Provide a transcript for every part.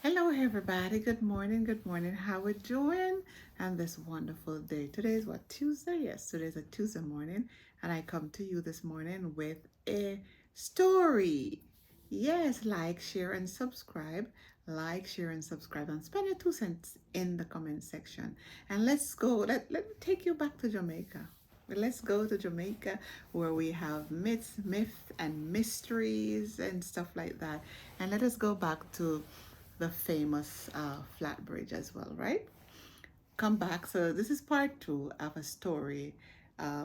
Hello, everybody. Good morning. Good morning. How we doing? And this wonderful day. Today is what, Tuesday? Yes, today's a Tuesday morning, and I come to you this morning with a story. Yes, like, share, and subscribe. Like, share, and subscribe, and spend your 2 cents in the comment section. And let's go. Let me take you back to Jamaica. Let's go to Jamaica where we have myths, and mysteries and stuff like that. And let us go back to the famous flat bridge as well, right? Come back. So this is part two of a story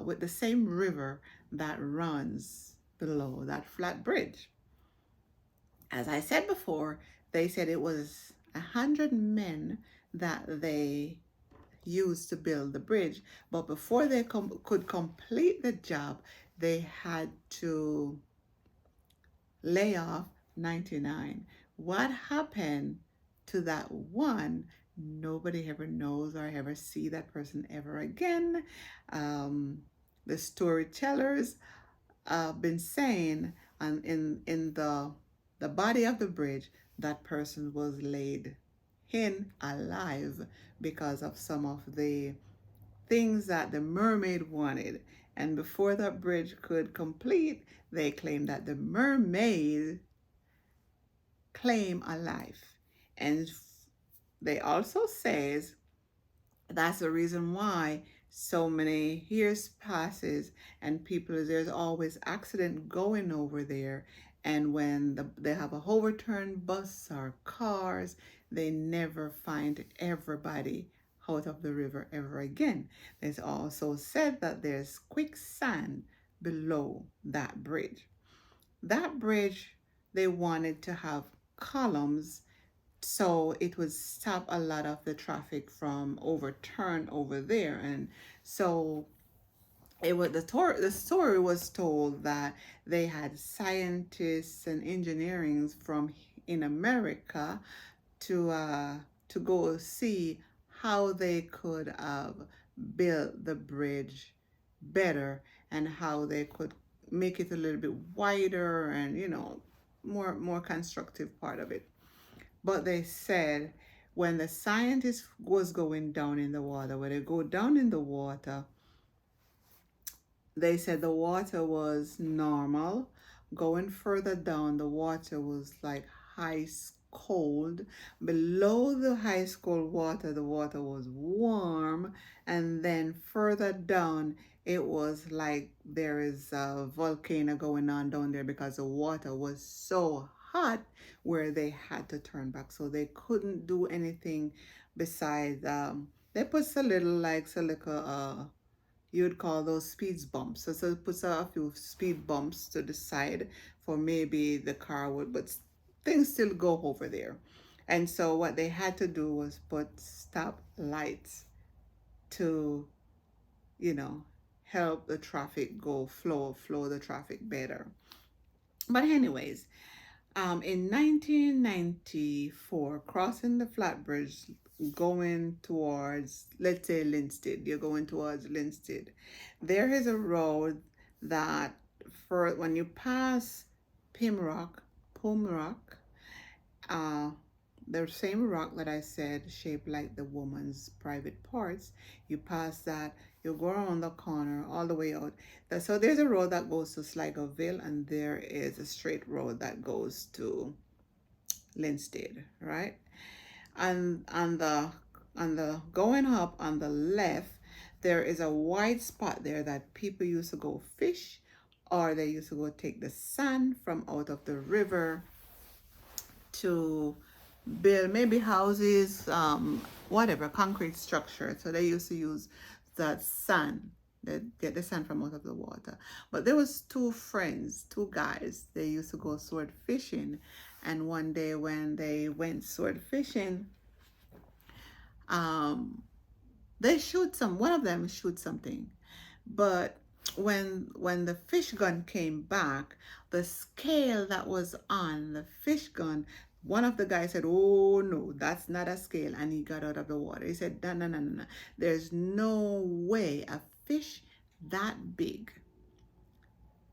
with the same river that runs below that flat bridge. As I said before, they said it was 100 men that they used to build the bridge, but before they could complete the job, they had to lay off 99. What happened to that one? Nobody ever knows or ever see that person ever again. Um, the storytellers been saying, and in the body of the bridge, that person was laid in alive because of some of the things that the mermaid wanted. And before that bridge could complete, they claimed that the mermaid claim a life. And they also says that's the reason why so many years passes and people, there's always accident going over there. And when they have a overturned bus or cars, they never find everybody out of the river ever again. There's also said that there's quicksand below that bridge. That bridge, they wanted to have columns so it would stop a lot of the traffic from overturn over there. And so it was the story was told that they had scientists and engineering from in America to go see how they could build the bridge better and how they could make it a little bit wider and more constructive part of it. But they said when the scientist was going down in the water, when they go down in the water, they said the water was normal. Going further down, the water was like ice cold. Below the ice cold water, the water was warm. And then further down, it was like there is a volcano going on down there because the water was so hot where they had to turn back. So they couldn't do anything besides, they put a little, like, so like you would call those speed bumps. So it puts a few speed bumps to the side for maybe the car would, but things still go over there. And so what they had to do was put stop lights to, you know, help the traffic go flow the traffic better. But anyways, in 1994, crossing the flatbridge going towards, let's say, Linstead, you're going towards Linstead. There is a road that, for when you pass Pumrock, uh, the same rock that I said, shaped like the woman's private parts, you pass that, you go around the corner all the way out. So there's a road that goes to Sligoville, and there is a straight road that goes to Linstead, right? And on the going up on the left, there is a wide spot there that people used to go fish, or they used to go take the sand from out of the river to build maybe houses, whatever, concrete structure. So they used to use that sand. They get the sand from out of the water. But there was two friends, two guys. They used to go sword fishing, and one day when they went sword fishing, um, they shoot some. One of them shoot something, but when the fish gun came back, the scale that was on the fish gun, one of the guys said, "Oh no, that's not a scale," and he got out of the water. He said, "No, no, no, no, no. There's no way a fish that big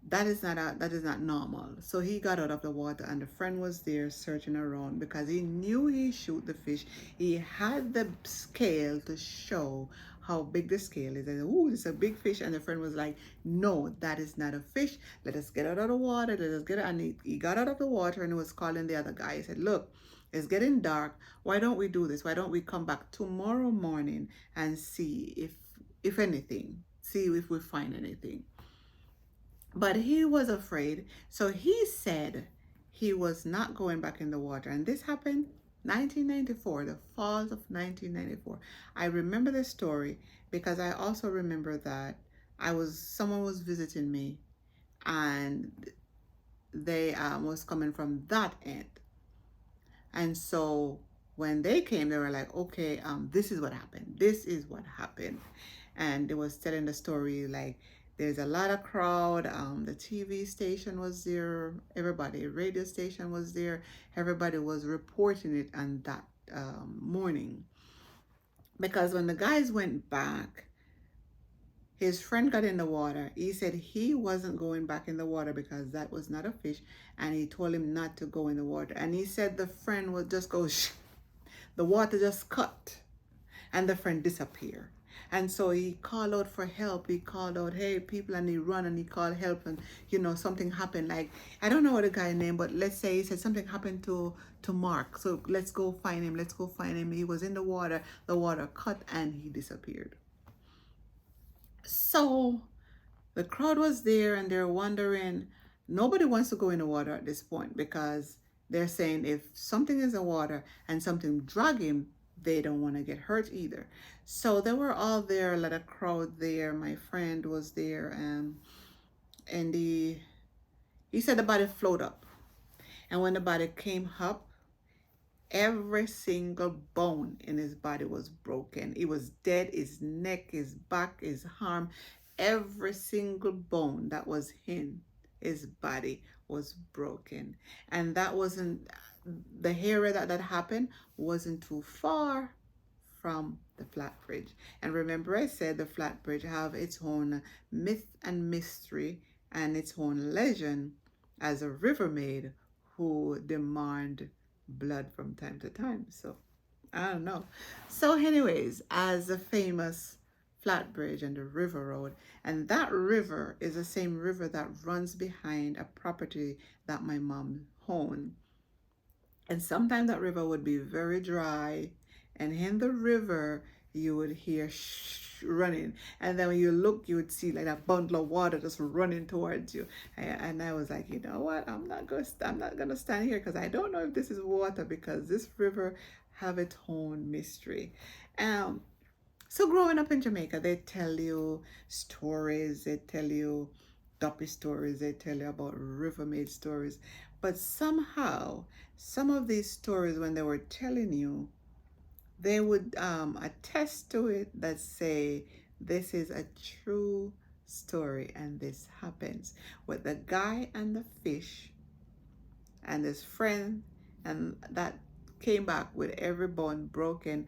that is not normal. So he got out of the water, and the friend was there searching around because he knew he shoot the fish. He had the scale to show how big the scale is, and oh, it's a big fish. And the friend was like, no, that is not a fish. Let us get out of the water. Let us get out. And he got out of the water, and he was calling the other guy. He said, look, it's getting dark. Why don't we do this? Why don't we come back tomorrow morning and see if anything, see if we find anything. But he was afraid, so he said he was not going back in the water. And this happened 1994, the fall of 1994. I remember this story because I also remember that someone was visiting me, and they was coming from that end. And so when they came, they were like, okay, this is what happened. This is what happened. And they was telling the story like there's a lot of crowd. The TV station was there. Everybody, radio station was there. Everybody was reporting it on that morning. Because when the guys went back, his friend got in the water. He said he wasn't going back in the water because that was not a fish. And he told him not to go in the water. And he said the friend would just go, shh. The water just cut and the friend disappeared. And so he called out for help. He called out, hey, people, and he run and he called help. And, something happened. Like, I don't know what the guy's name, but let's say he said something happened to Mark. So let's go find him. Let's go find him. He was in the water cut and he disappeared. So the crowd was there and they're wondering, nobody wants to go in the water at this point because they're saying if something is in the water and something drag him, they don't want to get hurt either. So they were all there, a lot of crowd there. My friend was there, and he said the body float up. And when the body came up, every single bone in his body was broken. He was dead. His neck, his back, his arm, every single bone that was in his body was broken. And that wasn't, the area that happened wasn't too far from the flat bridge. And remember I said the flat bridge have its own myth and mystery and its own legend as a river maid who demand blood from time to time. So I don't know. So anyways, as the famous flat bridge and the river road, and that river is the same river that runs behind a property that my mom owned. And sometimes that river would be very dry, and in the river you would hear running, and then when you look you would see like a bundle of water just running towards you. And I was like, you know what, I'm not gonna stand here because I don't know if this is water, because this river have its own mystery. So growing up in Jamaica, they tell you stories, they tell you duppy stories, they tell you about river maid stories, but somehow some of these stories, when they were telling you, they would attest to it that say this is a true story and this happens with the guy and the fish and his friend, and that came back with every bone broken.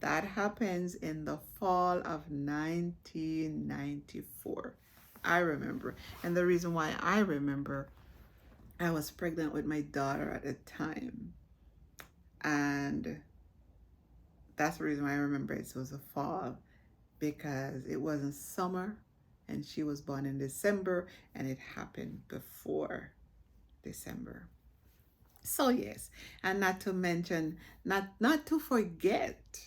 That happens in the fall of 1994. I remember. And the reason why I remember, I was pregnant with my daughter at the time. And that's the reason why I remember it was a fall, because it wasn't summer and she was born in December and it happened before December. So yes, and not to mention, not to forget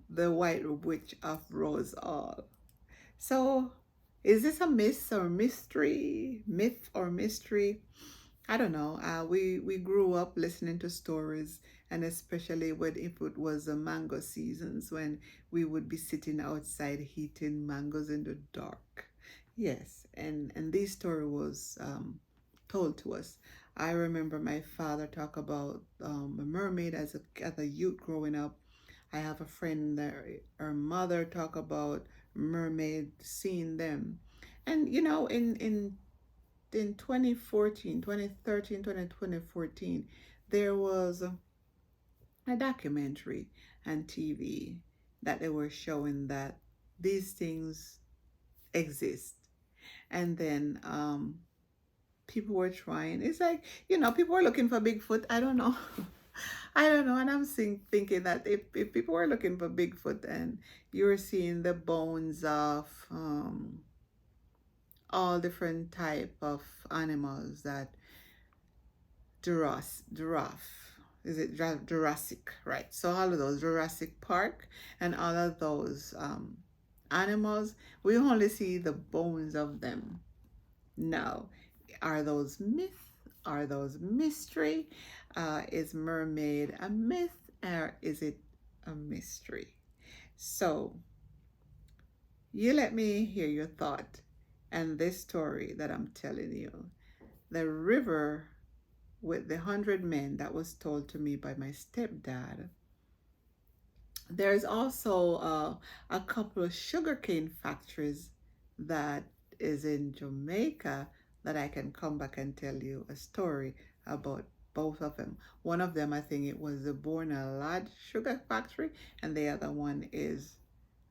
the White Witch of Rose Hall. So is this a myth or mystery? Myth or mystery? I don't know. We grew up listening to stories, and especially when if it was the mango seasons, when we would be sitting outside eating mangoes in the dark. Yes, and this story was told to us. I remember my father talk about a mermaid as a youth growing up. I have a friend that her mother talk about mermaid seeing them, and in 2014, 2013, 2014, there was a documentary on TV that they were showing that these things exist. And then people were trying. It's like, people were looking for Bigfoot. I don't know. I don't know. And I'm thinking that if people were looking for Bigfoot and you were seeing the bones of all different type of animals that giraffe, is it Jurassic, right? So all of those Jurassic Park and all of those animals, we only see the bones of them. Now, are those myth? Are those mystery? Is mermaid a myth or is it a mystery? So you let me hear your thought and this story that I'm telling you. The river with the 100 men that was told to me by my stepdad. There's also a couple of sugarcane factories that is in Jamaica that I can come back and tell you a story about both of them. One of them, I think it was the Borna Lad Sugar Factory, and the other one is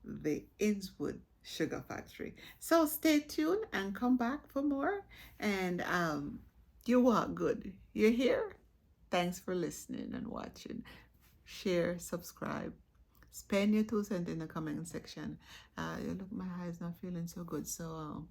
the Innswood Sugar Factory. So stay tuned and come back for more. And you walk good. You're here? Thanks for listening and watching. Share, subscribe. Spend your 2 cents in the comment section. You look, my eyes not feeling so good. So,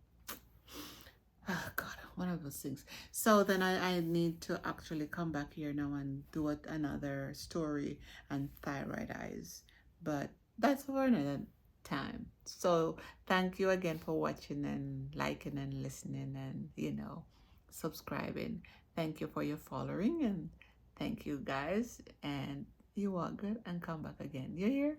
God, one of those things. So then I need to actually come back here now and do another story on thyroid eyes. But that's for another time. So thank you again for watching and liking and listening and, subscribing. Thank you for your following and thank you guys. And you are good and come back again. You hear?